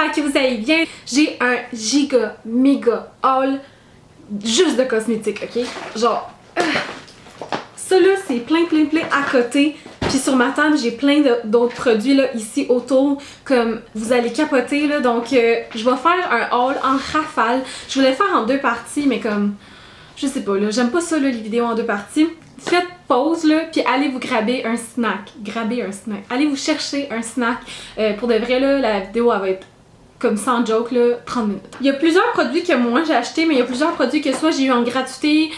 j'espère que vous allez bien. J'ai un giga méga haul juste de cosmétiques, ok? Genre, ça là c'est plein à côté. Puis sur ma table j'ai plein d'autres produits là ici autour, comme vous allez capoter là. Donc je vais faire un haul en rafale. Je voulais le faire en deux parties mais comme, je sais pas là, j'aime pas ça là les vidéos en deux parties. Faites pause là, puis allez vous graber un snack. Allez vous chercher un snack. Pour de vrai là, la vidéo elle va être comme sans joke là, 30 minutes. Il y a plusieurs produits que moi j'ai acheté, mais il y a plusieurs produits que soit j'ai eu en gratuité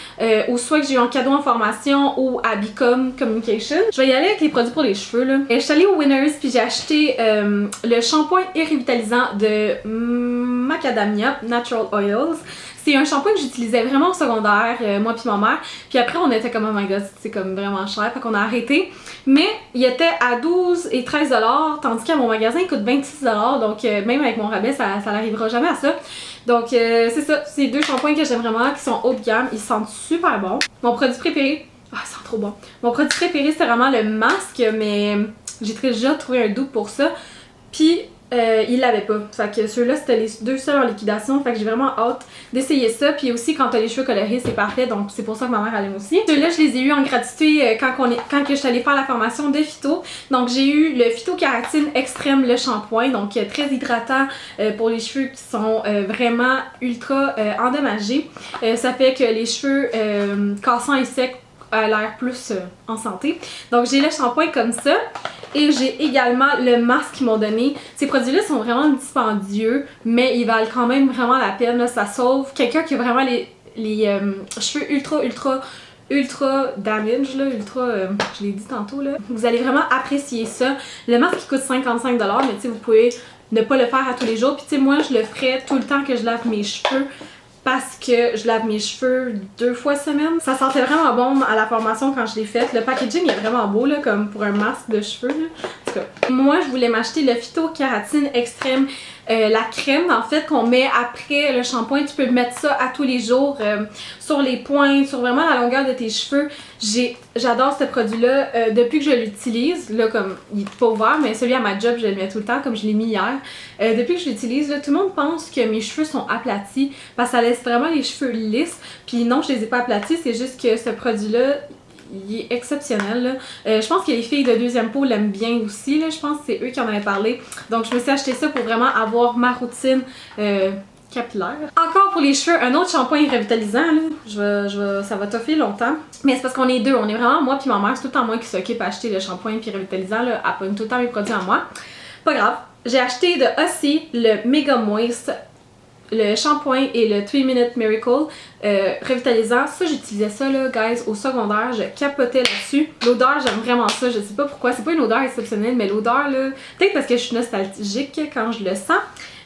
ou soit que j'ai eu en cadeau en formation ou à Bicom Communication. Je vais y aller avec les produits pour les cheveux là. Je suis allée au Winners puis j'ai acheté le shampoing et revitalisant de Macadamia Natural Oils. C'est un shampoing que j'utilisais vraiment au secondaire, moi puis ma mère. Puis après, on était comme, oh my god, c'est comme vraiment cher, fait qu'on a arrêté. Mais il était à 12 et 13 $, tandis qu'à mon magasin, il coûte 26 $. Donc, même avec mon rabais, ça n'arrivera jamais à ça. Donc, c'est ça. C'est deux shampoings que j'aime vraiment, qui sont haut de gamme. Ils sentent super bon. Mon produit préféré, ah, ils sont trop bons. Mon produit préféré, c'est vraiment le masque, mais j'ai déjà trouvé un dupe pour ça. Puis, il l'avait pas. Fait que ceux-là, c'était les deux seuls en liquidation. Fait que j'ai vraiment hâte d'essayer ça. Puis aussi, quand t'as les cheveux colorés, c'est parfait. Donc, c'est pour ça que ma mère elle aime aussi. Ceux-là, je les ai eu en gratuité quand je suis allée faire la formation de phyto. Donc, j'ai eu le phytokératine extrême, le shampoing. Donc, très hydratant pour les cheveux qui sont vraiment ultra endommagés. Ça fait que les cheveux cassants et secs a l'air plus en santé. Donc, j'ai le shampoing comme ça. Et j'ai également le masque qu'ils m'ont donné. Ces produits-là sont vraiment dispendieux, mais ils valent quand même vraiment la peine. Là. Ça sauve quelqu'un qui a vraiment les cheveux ultra damage, là, je l'ai dit tantôt, là. Vous allez vraiment apprécier ça. Le masque il coûte 55 $, mais tu sais, vous pouvez ne pas le faire à tous les jours. Puis tu sais, moi, je le ferais tout le temps que je lave mes cheveux, parce que je lave mes cheveux 2 fois semaine. Ça sentait vraiment bon à la formation quand je l'ai faite. Le packaging est vraiment beau là, comme pour un masque de cheveux. Là. En tout cas, moi je voulais m'acheter le phytokératine extrême, la crème en fait qu'on met après le shampoing. Tu peux mettre ça à tous les jours sur les pointes, sur vraiment la longueur de tes cheveux. J'adore ce produit là depuis que je l'utilise. Là comme il est pas ouvert, mais celui à ma job je le mets tout le temps comme je l'ai mis hier. Depuis que je l'utilise, tout le monde pense que mes cheveux sont aplatis parce que ça laisse vraiment les cheveux lisses. Puis non, je les ai pas aplatis, c'est juste que ce produit là il est exceptionnel. Je pense que les filles de deuxième peau l'aiment bien aussi. Là. Je pense que c'est eux qui en avaient parlé. Donc je me suis acheté ça pour vraiment avoir ma routine capillaire. Encore pour les cheveux, un autre shampoing revitalisant. Là. Ça va toffer longtemps. Mais c'est parce qu'on est deux. On est vraiment moi puis ma mère. C'est tout le temps moi qui s'occupe à acheter le shampoing puis revitalisant. Là. Elle pogne tout le temps mes produits à moi. Pas grave. J'ai acheté de Ossie le Mega Moist, le shampoing et le 3 Minute Miracle revitalisant. Ça, j'utilisais ça là, guys, au secondaire. Je capotais là-dessus. L'odeur, j'aime vraiment ça. Je sais pas pourquoi. C'est pas une odeur exceptionnelle, mais l'odeur, là, peut-être parce que je suis nostalgique quand je le sens.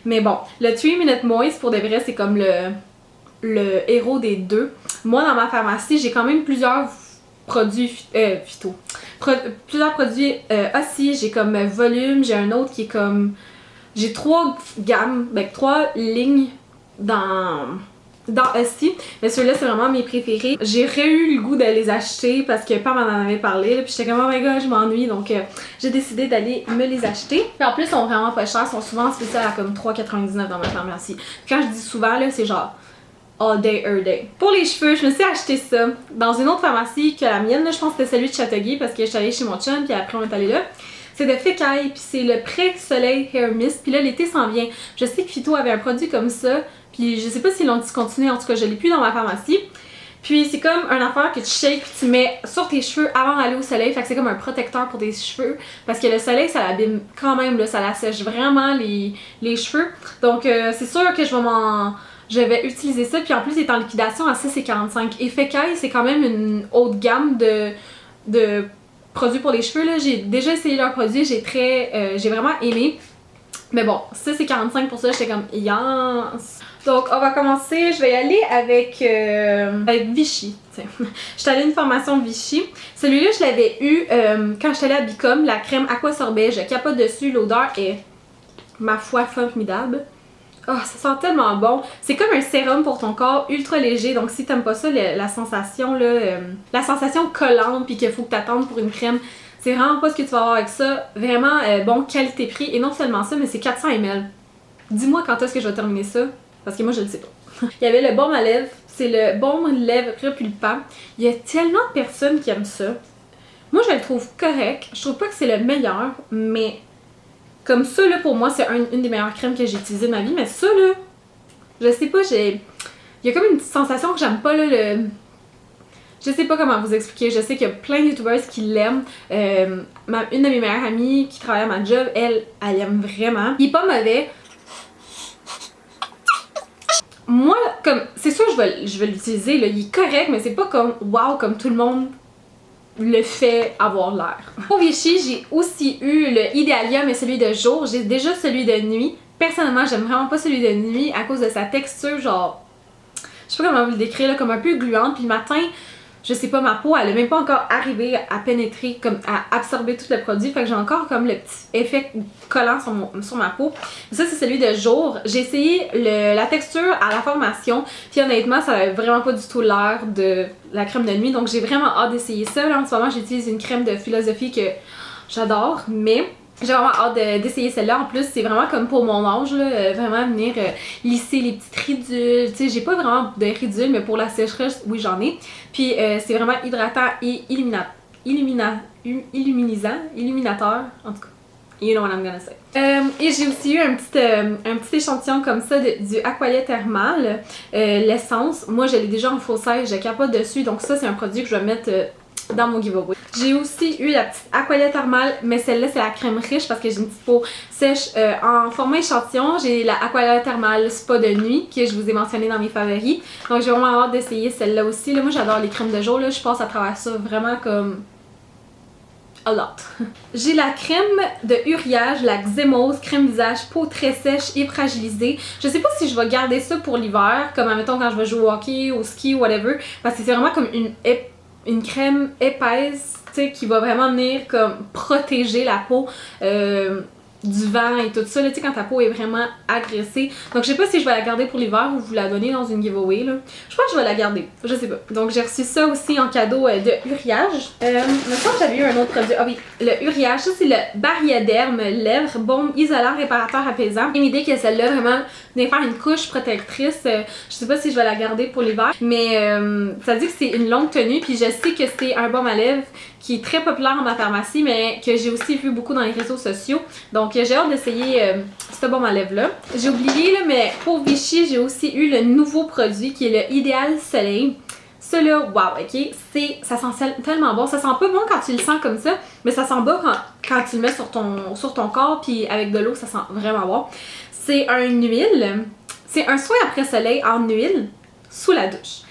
Mais bon, le 3 Minute Moist, pour de vrai, c'est comme le héros des deux. Moi, dans ma pharmacie, j'ai quand même plusieurs produits phyto. Plusieurs produits aussi. J'ai comme volume, j'ai un autre qui est comme... J'ai 3 gammes, 3 lignes dans Ossie, mais ceux-là c'est vraiment mes préférés. J'ai eu le goût de les acheter parce que Pam m'en avait parlé, là, puis j'étais comme oh my god je m'ennuie, donc j'ai décidé d'aller me les acheter. Puis en plus ils sont vraiment pas chers, ils sont souvent spéciaux à comme 3,99 dans ma pharmacie. Puis quand je dis souvent là c'est genre all day, every day. Pour les cheveux, je me suis acheté ça dans une autre pharmacie que la mienne, là, je pense que c'était celui de Châteauguay parce que je suis allée chez mon chum puis après on est allé là. C'est de Fécaille, puis c'est le Pré-Soleil Hair Mist, puis là l'été s'en vient. Je sais que Phyto avait un produit comme ça, puis je sais pas s'ils l'ont discontinué, en tout cas je l'ai plus dans ma pharmacie. Puis c'est comme une affaire que tu shakes puis tu mets sur tes cheveux avant d'aller au soleil, fait que c'est comme un protecteur pour tes cheveux, parce que le soleil ça l'abîme quand même, là, ça l'assèche vraiment les cheveux. Donc c'est sûr que je vais utiliser ça, puis en plus il est en liquidation à 6,45$. Et Fécaille c'est quand même une haute gamme de produits pour les cheveux là, j'ai déjà essayé leurs produits, j'ai vraiment aimé. Mais bon, ça c'est 45 pour ça, j'étais comme yes. Donc on va commencer, je vais y aller avec Vichy. Je suis allée à une formation Vichy. Celui-là je l'avais eu quand j'étais allée à Bicom, la crème aqua sorbet, je capote dessus, l'odeur est ma foi formidable. Oh, ça sent tellement bon. C'est comme un sérum pour ton corps, ultra léger. Donc si t'aimes pas ça, la sensation là, la sensation collante puis qu'il faut que t'attendes pour une crème, c'est vraiment pas ce que tu vas avoir avec ça. Vraiment bon qualité-prix. Et non seulement ça, mais c'est 400 ml. Dis-moi quand est-ce que je vais terminer ça, parce que moi je le sais pas. Il y avait le baume à lèvres, c'est le baume lèvres repulpant. Il y a tellement de personnes qui aiment ça. Moi je le trouve correct, je trouve pas que c'est le meilleur, mais comme ça là pour moi c'est une des meilleures crèmes que j'ai utilisées de ma vie, mais ça là, je sais pas, il y a comme une petite sensation que j'aime pas là, je sais pas comment vous expliquer, je sais qu'il y a plein de youtubeurs qui l'aiment. Une de mes meilleures amies qui travaille à ma job, elle aime vraiment. Il est pas mauvais. Moi, comme, c'est sûr je vais l'utiliser, là, il est correct, mais c'est pas comme wow comme tout le monde le fait avoir l'air. Pour Vichy, j'ai aussi eu le Idealia, mais celui de jour. J'ai déjà celui de nuit. Personnellement, j'aime vraiment pas celui de nuit à cause de sa texture, genre, je sais pas comment vous le décrire, là, comme un peu gluante. Puis le matin, je sais pas, ma peau, elle a même pas encore arrivé à pénétrer, comme à absorber tout le produit. Fait que j'ai encore comme le petit effet collant sur ma peau. Ça, c'est celui de jour. J'ai essayé la texture à la formation. Puis honnêtement, ça avait vraiment pas du tout l'air de la crème de nuit. Donc j'ai vraiment hâte d'essayer ça. Là, en ce moment, j'utilise une crème de Philosophie que j'adore. Mais j'ai vraiment hâte d'essayer celle-là. En plus, c'est vraiment comme pour mon âge, là, vraiment venir lisser les petites ridules. Tu sais, j'ai pas vraiment de ridules, mais pour la sécheresse, oui, j'en ai. Puis c'est vraiment hydratant et illuminateur, en tout cas. You know what I'm gonna say. Et j'ai aussi eu un petit échantillon comme ça du Aqualia Thermal, l'essence. Moi, je l'ai déjà en faux sèche, je capote dessus, donc ça, c'est un produit que je vais mettre dans mon giveaway. J'ai aussi eu la petite Aqualia Thermal, mais celle-là, c'est la crème riche parce que j'ai une petite peau sèche en format échantillon. J'ai la Aqualia Thermal Spa de nuit que je vous ai mentionné dans mes favoris. Donc, j'ai vraiment hâte d'essayer celle-là aussi. Là, moi, j'adore les crèmes de jour. Là, je passe à travers ça vraiment comme a lot. J'ai la crème de Uriage, la Xémose, crème visage, peau très sèche et fragilisée. Je sais pas si je vais garder ça pour l'hiver, comme admettons quand je vais jouer au hockey, au ski, whatever, parce que c'est vraiment comme une crème épaisse, tu sais, qui va vraiment venir comme protéger la peau du vent et tout ça, tu sais, quand ta peau est vraiment agressée. Donc je sais pas si je vais la garder pour l'hiver ou vous la donner dans une giveaway, là. Je pense que je vais la garder, je sais pas. Donc j'ai reçu ça aussi en cadeau de Uriage. Maintenant j'avais eu un autre produit, ah oui, le Uriage, ça c'est le Bariaderm lèvres, baume isolant, réparateur, apaisant. J'ai une idée que celle-là vraiment venir faire une couche protectrice, je sais pas si je vais la garder pour l'hiver, mais ça dit que c'est une longue tenue, puis je sais que c'est un baume à lèvres qui est très populaire en ma pharmacie, mais que j'ai aussi vu beaucoup dans les réseaux sociaux. Donc j'ai hâte d'essayer ce baume à lèvres là. J'ai oublié là, mais pour Vichy, j'ai aussi eu le nouveau produit qui est le Idéal Soleil. Ça là, wow, ok, ça sent tellement bon. Ça sent pas bon quand tu le sens comme ça, mais ça sent bon quand tu le mets sur ton corps, puis avec de l'eau, ça sent vraiment bon. C'est une huile, c'est un soin après soleil en huile sous la douche.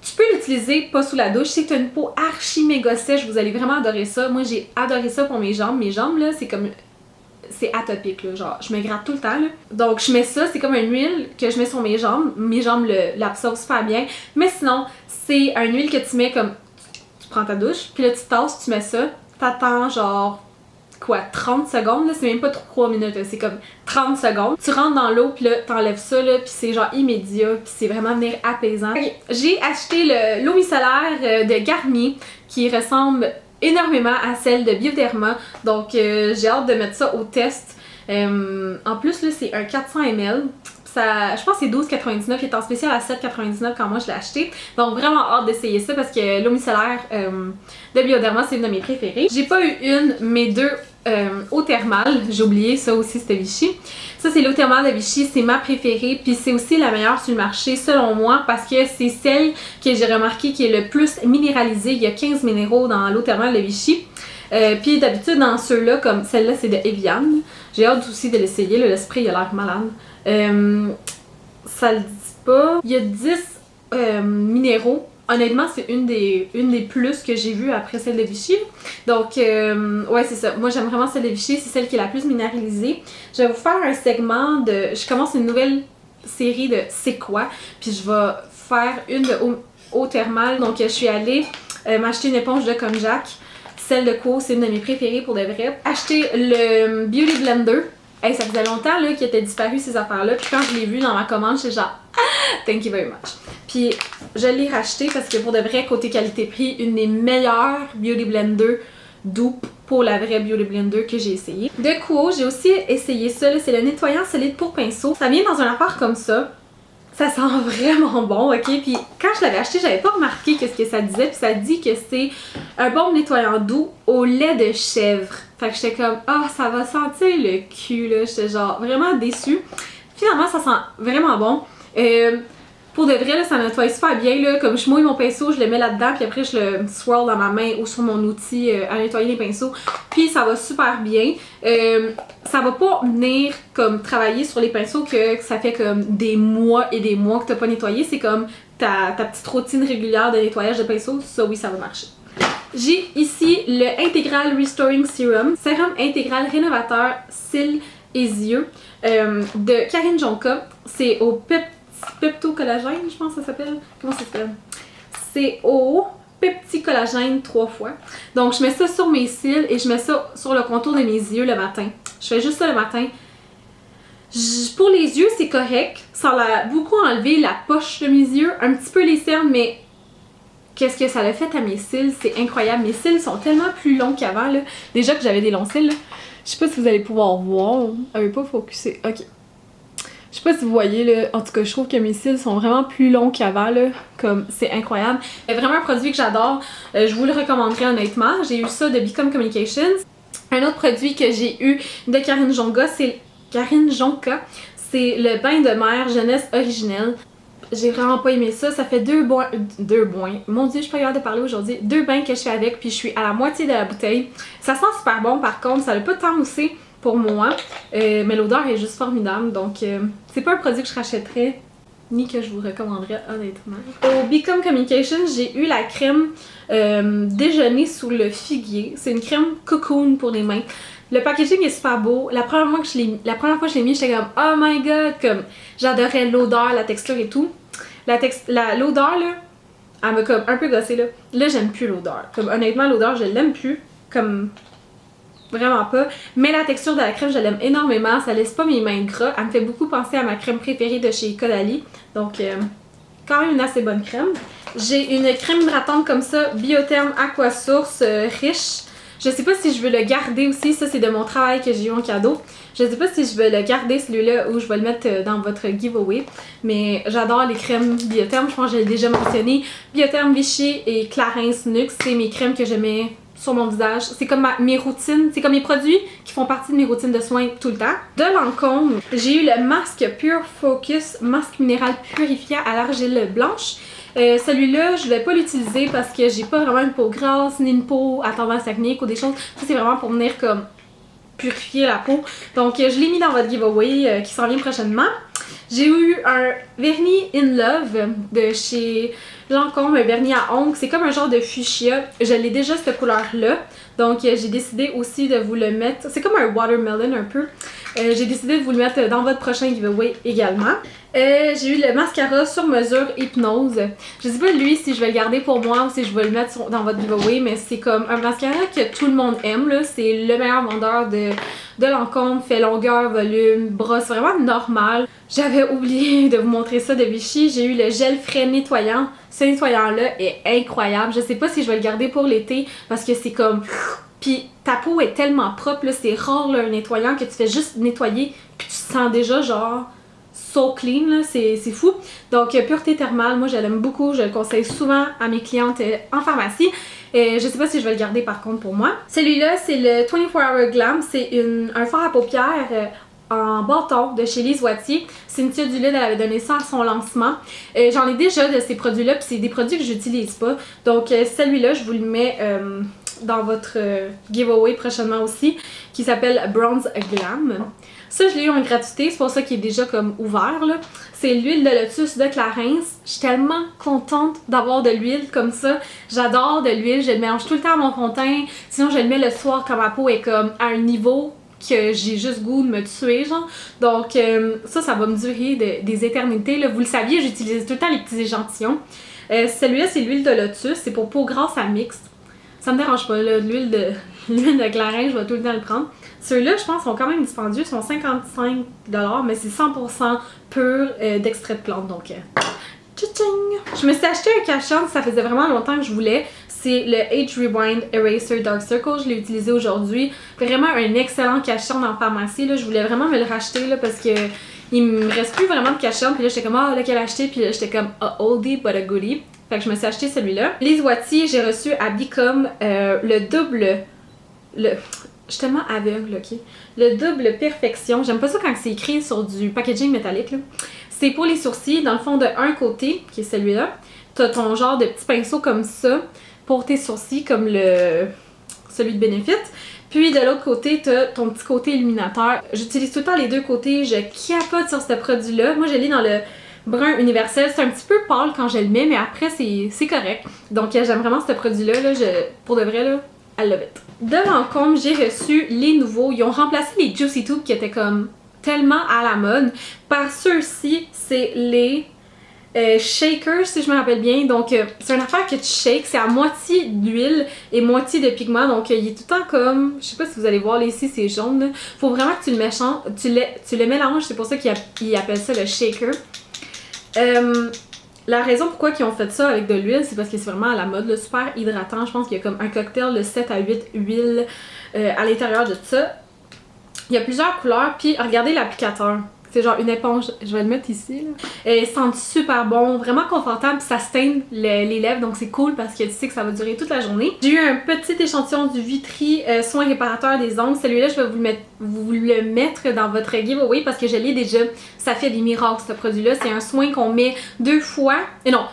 Tu peux l'utiliser pas sous la douche. Si tu as une peau archi méga sèche, vous allez vraiment adorer ça. Moi, j'ai adoré ça pour mes jambes. Mes jambes, là, c'est comme... c'est atopique, là. Genre, je me gratte tout le temps, là. Donc, je mets ça. C'est comme une huile que je mets sur mes jambes. Mes jambes l'absorbent super bien. Mais sinon, c'est une huile que tu mets comme... Tu prends ta douche, puis là, tu tasses, tu mets ça. T'attends, genre... quoi, 30 secondes, là, c'est même pas 3 minutes, c'est comme 30 secondes. Tu rentres dans l'eau, puis là, t'enlèves ça, là, puis c'est genre immédiat, puis c'est vraiment venir apaisant. Okay. J'ai acheté l'eau micellaire de Garnier, qui ressemble énormément à celle de Bioderma, donc j'ai hâte de mettre ça au test. En plus, là, c'est un 400 ml. Ça, je pense que c'est 12,99, il est en spécial à 7,99 quand moi je l'ai acheté. Donc vraiment hâte d'essayer ça parce que l'eau micellaire de Bioderma, c'est une de mes préférées. J'ai pas eu une, mais deux eau thermale. J'ai oublié, ça aussi c'était Vichy. Ça c'est l'eau thermale de Vichy, c'est ma préférée. Puis c'est aussi la meilleure sur le marché selon moi parce que c'est celle que j'ai remarqué qui est le plus minéralisée. Il y a 15 minéraux dans l'eau thermale de Vichy. Puis d'habitude dans ceux-là, comme celle-là c'est de Evian. J'ai hâte aussi de l'essayer, le spray il a l'air malade. Ça le dit pas. Il y a 10 minéraux. Honnêtement, c'est une des plus que j'ai vues après celle de Vichy. Donc, ouais, c'est ça. Moi, j'aime vraiment celle de Vichy. C'est celle qui est la plus minéralisée. Je vais vous faire un segment de... Je commence une nouvelle série de C'est quoi? Puis je vais faire une de eau thermale. Donc, je suis allée m'acheter une éponge de Comme Jack. Celle de Quo, c'est une de mes préférées pour de vrai. Acheter le Beauty Blender. Hey, ça faisait longtemps là qu'il était disparu ces affaires-là. Puis quand je l'ai vu dans ma commande, j'étais genre thank you very much. Puis je l'ai racheté parce que pour de vrai, côté qualité-prix, une des meilleures Beauty Blender dupe pour la vraie Beauty Blender que j'ai essayé. De Quo, j'ai aussi essayé ça, c'est le nettoyant solide pour pinceau. Ça vient dans un affaire comme ça. Ça sent vraiment bon, ok? Puis quand je l'avais acheté, j'avais pas remarqué ce que ça disait. Puis ça dit que c'est un bon nettoyant doux au lait de chèvre. Fait que j'étais comme, ah, ça va sentir le cul, là. J'étais genre vraiment déçue. Finalement, ça sent vraiment bon. Pour de vrai, là, ça nettoie super bien. Là. Comme je mouille mon pinceau, je le mets là-dedans, puis après je le swirl dans ma main ou sur mon outil à nettoyer les pinceaux. Puis ça va super bien. Ça va pas venir comme travailler sur les pinceaux que ça fait comme des mois et des mois que t'as pas nettoyé. C'est comme ta petite routine régulière de nettoyage de pinceaux. Ça, oui, ça va marcher. J'ai ici le Integral Restoring Serum. Sérum intégral rénovateur cils et yeux de Karine Jonka. C'est au pepto-collagène, je pense que ça s'appelle. Comment ça s'appelle? C'est au petit collagène 3 fois. Donc je mets ça sur mes cils et je mets ça sur le contour de mes yeux le matin. Je fais juste ça le matin. Pour les yeux, c'est correct. Ça a beaucoup enlevé la poche de mes yeux, un petit peu les cernes, mais qu'est-ce que ça a fait à mes cils? C'est incroyable. Mes cils sont tellement plus longs qu'avant, là. Déjà que j'avais des longs cils, là. Je sais pas si vous allez pouvoir voir. Elle veut pas focuser. Ok. Je sais pas si vous voyez, là. En tout cas, je trouve que mes cils sont vraiment plus longs qu'avant, là. Comme, c'est incroyable. C'est vraiment un produit que j'adore. Je vous le recommanderais honnêtement. J'ai eu ça de Become Communications. Un autre produit que j'ai eu de Karine Jonka, c'est le bain de mer jeunesse originel. J'ai vraiment pas aimé ça. Ça fait deux bains. Mon Dieu, je suis pas capable de parler aujourd'hui. 2 bains que je fais avec, puis je suis à la moitié de la bouteille. Ça sent super bon par contre. Ça n'a pas tant moussé pour moi. Mais l'odeur est juste formidable. Donc, c'est pas un produit que je rachèterais ni que je vous recommanderais honnêtement. Au Become Communication, j'ai eu la crème déjeuner sous le figuier. C'est une crème cocoon pour les mains. Le packaging est super beau. La première fois que je l'ai mis, j'étais comme oh my god, comme j'adorais l'odeur, la texture et tout. L'odeur là, elle m'a comme un peu gossée là. Là, j'aime plus l'odeur. Comme honnêtement, l'odeur, je l'aime plus. Comme vraiment pas. Mais la texture de la crème, je l'aime énormément. Ça laisse pas mes mains gras. Elle me fait beaucoup penser à ma crème préférée de chez Caudalie. Donc, quand même une assez bonne crème. J'ai une crème hydratante comme ça, Biotherm Aquasource riche. Je sais pas si je veux le garder aussi. Ça, c'est de mon travail que j'ai eu en cadeau. Je sais pas si je veux le garder celui-là ou je vais le mettre dans votre giveaway. Mais j'adore les crèmes Biotherm. Je pense que j'ai déjà mentionné. Biotherm Vichy et Clarins Nuxe, c'est mes crèmes que je mets sur mon visage. C'est comme mes routines, c'est comme mes produits qui font partie de mes routines de soins tout le temps. De Lancôme, j'ai eu le masque Pure Focus, masque minéral purifiant à l'argile blanche. Celui-là, je vais pas l'utiliser parce que j'ai pas vraiment une peau grasse ni une peau à tendance acnéique ou des choses. Ça, c'est vraiment pour venir comme purifier la peau. Donc, je l'ai mis dans votre giveaway qui s'en vient prochainement. J'ai eu un vernis In Love de chez Lancôme, un vernis à ongles. C'est comme un genre de fuchsia. Je l'ai déjà cette couleur-là. Donc, j'ai décidé aussi de vous le mettre. C'est comme un watermelon un peu. J'ai décidé de vous le mettre dans votre prochain giveaway également. J'ai eu le mascara sur mesure Hypnose. Je sais pas lui si je vais le garder pour moi ou si je vais le mettre dans votre giveaway, mais c'est comme un mascara que tout le monde aime là. C'est le meilleur vendeur de Lancôme, fait longueur, volume, brosse vraiment normal. J'avais oublié de vous montrer ça de Vichy. J'ai eu le gel frais nettoyant. Ce nettoyant-là est incroyable. Je sais pas si je vais le garder pour l'été parce que c'est comme... Puis ta peau est tellement propre, là, c'est rare là, un nettoyant que tu fais juste nettoyer puis tu te sens déjà genre so clean, là, c'est fou. Donc Pureté Thermale, moi je l'aime beaucoup, je le conseille souvent à mes clientes en pharmacie. Je sais pas si je vais le garder par contre pour moi. Celui-là c'est le 24 Hour Glam, c'est un fard à paupières en bâton de chez Lise Wattier. Cynthia Dulide, elle avait donné ça à son lancement. J'en ai déjà de ces produits-là, puis c'est des produits que j'utilise pas. Donc celui-là, je vous le mets dans votre giveaway prochainement aussi, qui s'appelle Bronze Glam. Ça, je l'ai eu en gratuité, c'est pour ça qu'il est déjà comme ouvert, là. C'est l'huile de lotus de Clarins. Je suis tellement contente d'avoir de l'huile comme ça. J'adore de l'huile, je le mélange tout le temps à mon fond de teint. Sinon, je le mets le soir quand ma peau est comme à un niveau que j'ai juste goût de me tuer, genre. Donc, ça va me durer des éternités, là. Vous le saviez, j'utilise tout le temps les petits échantillons. Celui-là, c'est l'huile de lotus. C'est pour peau grasse à mixte. Ça me dérange pas, là. L'huile de Clarins, je vais tout le temps le prendre. Ceux-là, je pense, sont quand même dispendieux. Ils sont 55$, mais c'est 100% pur d'extrait de plante. Donc, tching! Je me suis acheté un cache-œil, ça faisait vraiment longtemps que je voulais. C'est le Age Rewind Eraser Dark Circle. Je l'ai utilisé aujourd'hui. Vraiment un excellent cache-ongles dans la pharmacie. Là. Je voulais vraiment me le racheter là, parce que il me reste plus vraiment de cache-ongles. Puis là, j'étais comme, ah, lequel acheter? Puis là, j'étais comme, a oldie but a goodie. Fait que je me suis acheté celui-là. Les Watty, j'ai reçu à Bicom le double. Je suis tellement aveugle, ok? Le double perfection. J'aime pas ça quand c'est écrit sur du packaging métallique, là. C'est pour les sourcils. Dans le fond, de un côté, qui est celui-là, t'as ton genre de petit pinceau comme ça pour tes sourcils, comme celui de Benefit. Puis de l'autre côté, t'as ton petit côté illuminateur. J'utilise tout le temps les deux côtés. Je capote sur ce produit-là. Moi, je l'ai dans le brun universel. C'est un petit peu pâle quand je le mets, mais après, c'est correct. Donc, j'aime vraiment ce produit-là. Là. Pour de vrai, là, I love it. De Lancôme, j'ai reçu les nouveaux. Ils ont remplacé les Juicy Tubes qui étaient comme tellement à la mode par ceux-ci. C'est les shakers, si je me rappelle bien. Donc, c'est une affaire que tu shakes. C'est à moitié d'huile et moitié de pigment. Donc, il est tout le temps comme... Je sais pas si vous allez voir, là, ici, c'est jaune. Là. Faut vraiment que tu le mélanges. C'est pour ça qu'ils appellent ça le shaker. La raison pourquoi ils ont fait ça avec de l'huile, c'est parce que c'est vraiment à la mode, là, super hydratant. Je pense qu'il y a comme un cocktail de 7 à 8 huiles à l'intérieur de ça. Il y a plusieurs couleurs, puis regardez l'applicateur. C'est genre une éponge, je vais le mettre ici. Là. Il sent super bon, vraiment confortable, puis ça stain les lèvres, donc c'est cool parce que tu sais que ça va durer toute la journée. J'ai eu un petit échantillon du Vitry soin réparateur des ongles. Celui-là, je vais vous le mettre dans votre giveaway parce que je l'ai déjà. Ça fait des miracles, ce produit-là. C'est un soin qu'on met 2 fois. Et non,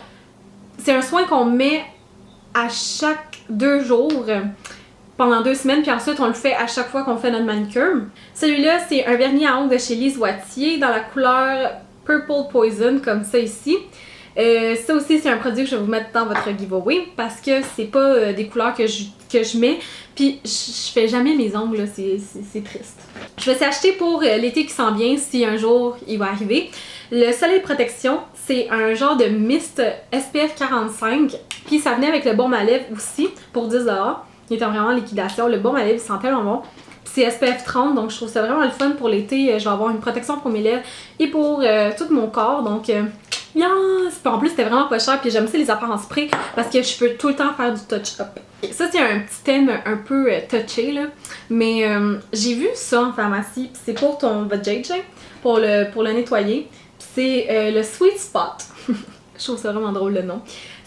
c'est un soin qu'on met à chaque 2 jours. Pendant 2 semaines, puis ensuite on le fait à chaque fois qu'on fait notre manicure. Celui-là, c'est un vernis à ongles de chez Lise Wattier dans la couleur Purple Poison, comme ça ici. Ça aussi, c'est un produit que je vais vous mettre dans votre giveaway parce que c'est pas des couleurs que je mets, puis je fais jamais mes ongles, c'est triste. Je vais s'acheter pour l'été qui s'en vient, si un jour il va arriver. Le Soleil Protection, c'est un genre de mist SPF 45, puis ça venait avec le baume à lèvres aussi pour 10$. Il était vraiment en liquidation. Le baume à lèvres, il sent tellement bon. C'est SPF 30, donc je trouve ça vraiment le fun pour l'été. Je vais avoir une protection pour mes lèvres et pour tout mon corps. Donc, yes! En plus, c'était vraiment pas cher. Puis j'aime ça les affaires en spray parce que je peux tout le temps faire du touch-up. Ça, c'est un petit thème un peu touché, là. Mais j'ai vu ça en pharmacie. Puis c'est pour ton vajayjay, pour le nettoyer. Puis c'est le Sweet Spot. Je trouve ça vraiment drôle le nom.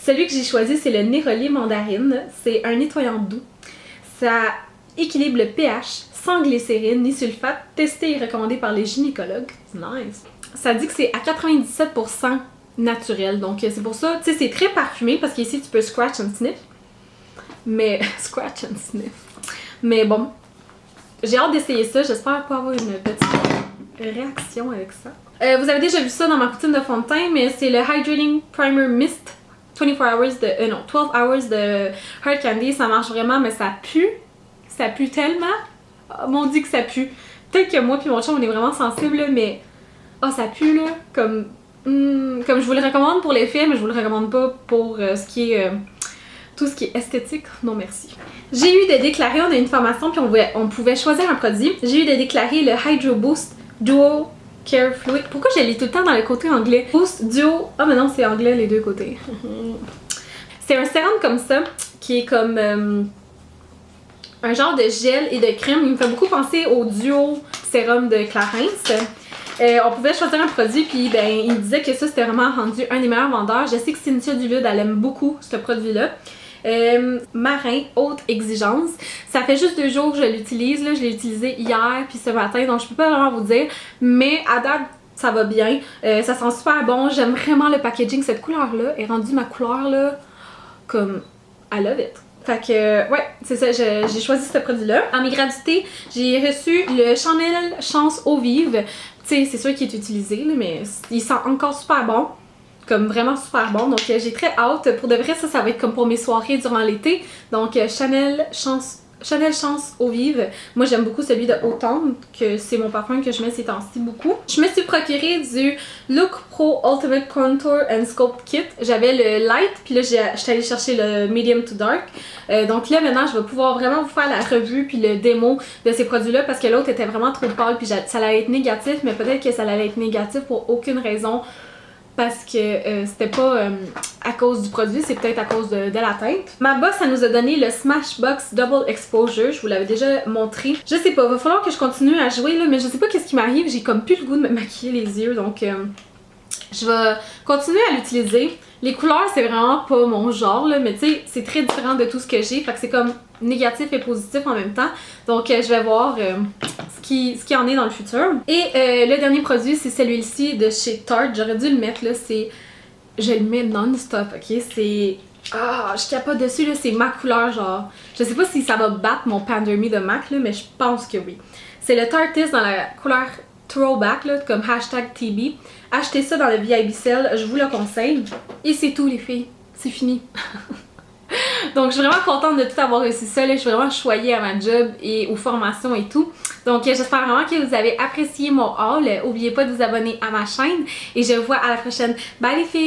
Celui que j'ai choisi, c'est le Neroli Mandarine. C'est un nettoyant doux. Ça équilibre le pH sans glycérine ni sulfate, testé et recommandé par les gynécologues. Nice! Ça dit que c'est à 97% naturel. Donc c'est pour ça, tu sais, c'est très parfumé parce qu'ici tu peux scratch and sniff. Mais scratch and sniff. Mais bon, j'ai hâte d'essayer ça. J'espère pas avoir une petite réaction avec ça. Vous avez déjà vu ça dans ma routine de fond de teint, mais c'est le Hydrating Primer Mist 24 hours de... non, 12 hours de Hard Candy. Ça marche vraiment, mais ça pue. Ça pue tellement. Oh, on dit que ça pue. Peut-être que moi puis mon chum, on est vraiment sensibles, là, mais... oh, ça pue, là. Comme je vous le recommande pour l'effet, mais je vous le recommande pas pour ce qui est... tout ce qui est esthétique. Non, merci. J'ai eu de déclarer, on a une formation, puis on pouvait choisir un produit. J'ai eu de déclarer le Hydro Boost Duo Care Fluid. Pourquoi je lis tout le temps dans le côté anglais? Boost Duo... ah, mais non, c'est anglais les deux côtés. C'est un sérum comme ça, qui est comme un genre de gel et de crème. Il me fait beaucoup penser au Duo sérum de Clarins. On pouvait choisir un produit, puis ben, il me disait que ça, c'était vraiment rendu un des meilleurs vendeurs. Je sais que Cynthia Dulude, elle aime beaucoup ce produit-là. Marin, haute exigence. Ça fait juste 2 jours que je l'utilise. Je l'ai utilisé hier puis ce matin, donc je peux pas vraiment vous dire. Mais à date, ça va bien. Ça sent super bon. J'aime vraiment le packaging. Cette couleur-là est rendue ma couleur là comme I love it. Fait que, ouais, c'est ça, j'ai choisi ce produit-là. En migraduité, j'ai reçu le Chanel Chance Eau Vive. Tu sais, c'est sûr qu'il est utilisé, là, mais il sent encore super bon. Comme vraiment super bon. Donc, j'ai très hâte. Pour de vrai, ça va être comme pour mes soirées durant l'été. Donc, Chanel Chance Eau Vive. Moi, j'aime beaucoup celui de Automne, que c'est mon parfum que je mets ces temps-ci beaucoup. Je me suis procuré du Look Pro Ultimate Contour and Sculpt Kit. J'avais le Light, puis là, j'étais allée chercher le Medium to Dark. Donc là, maintenant, je vais pouvoir vraiment vous faire la revue puis le démo de ces produits-là, parce que l'autre était vraiment trop pâle, puis ça allait être négatif, mais peut-être que ça allait être négatif pour aucune raison parce que c'était pas à cause du produit, c'est peut-être à cause de la teinte. Ma boss, elle nous a donné le Smashbox Double Exposure, je vous l'avais déjà montré. Je sais pas, va falloir que je continue à jouer là, mais je sais pas qu'est-ce qui m'arrive, j'ai comme plus le goût de me maquiller les yeux, donc je vais continuer à l'utiliser. Les couleurs, c'est vraiment pas mon genre, là, mais tu sais, c'est très différent de tout ce que j'ai, fait que c'est comme négatif et positif en même temps. Donc je vais voir ce qui en est dans le futur. Et le dernier produit, c'est celui-ci de chez Tarte. J'aurais dû le mettre là, c'est... Je le mets non-stop, ok? C'est... Ah, je capote dessus, là, c'est ma couleur, genre... Je sais pas si ça va battre mon Pandemi de MAC, là, mais je pense que oui. C'est le Tarteist dans la couleur Throwback, là, comme #TB. Achetez ça dans le VIB Sale, je vous le conseille. Et c'est tout les filles, c'est fini. Donc je suis vraiment contente de tout avoir reçu ça, là. Je suis vraiment choyée à ma job et aux formations et tout. Donc j'espère vraiment que vous avez apprécié mon haul. N'oubliez pas de vous abonner à ma chaîne et je vous vois à la prochaine. Bye les filles!